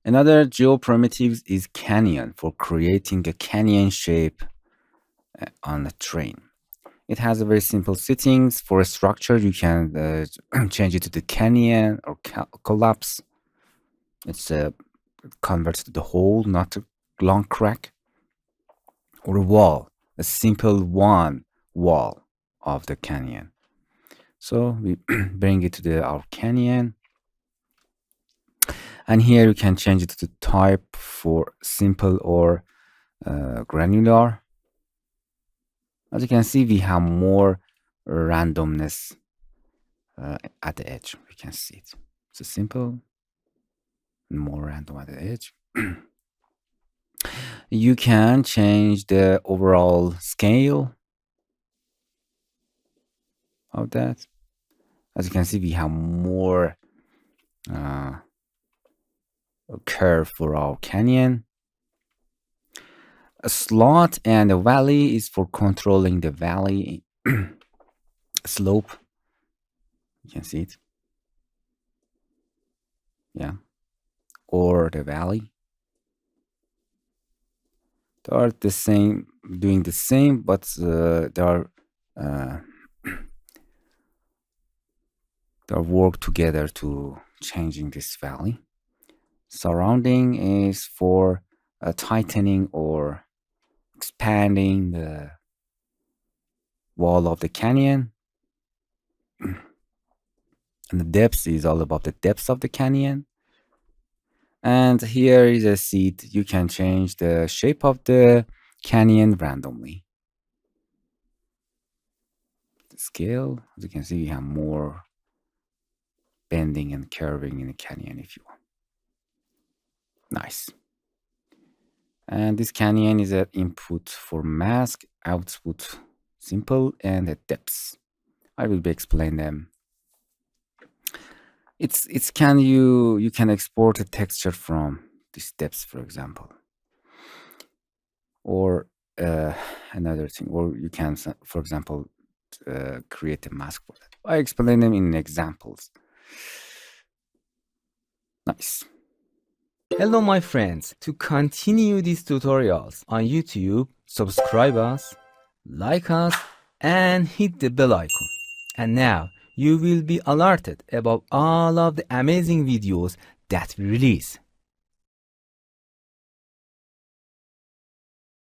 Another geoprimitives is canyon for creating a canyon shape on a train. It has a very simple settings for a structure. You can change it to the canyon or collapse. It's converts to the hole, not a long crack, or a wall, a simple one wall of the canyon. So we bring it to our canyon. And here you can change it to the type for simple or granular. As you can see, we have more randomness at the edge. We can see it. So simple, more random at the edge. You can change the overall scale of that. As you can see, we have more curve for our canyon. A slot and a valley is for controlling the valley slope. You can see it. Yeah. Or the valley. They are the same, doing the same, but they are work together to changing this valley. Surrounding is for tightening or expanding the wall of the canyon. And the depth is all about the depth of the canyon. And here is a seed. You can change the shape of the canyon randomly. The scale, as you can see, we have more bending and curving in the canyon if you want. Nice. And this canyon is an input for mask, output simple, and the depths. I will be explain them. It's can you can export a texture from these depths, for example, or another thing, or you can, for example, create a mask for that. I explain them in examples. Nice. Hello my friends, to continue these tutorials on YouTube, subscribe us, like us, and hit the bell icon. And now you will be alerted about all of the amazing videos that we release.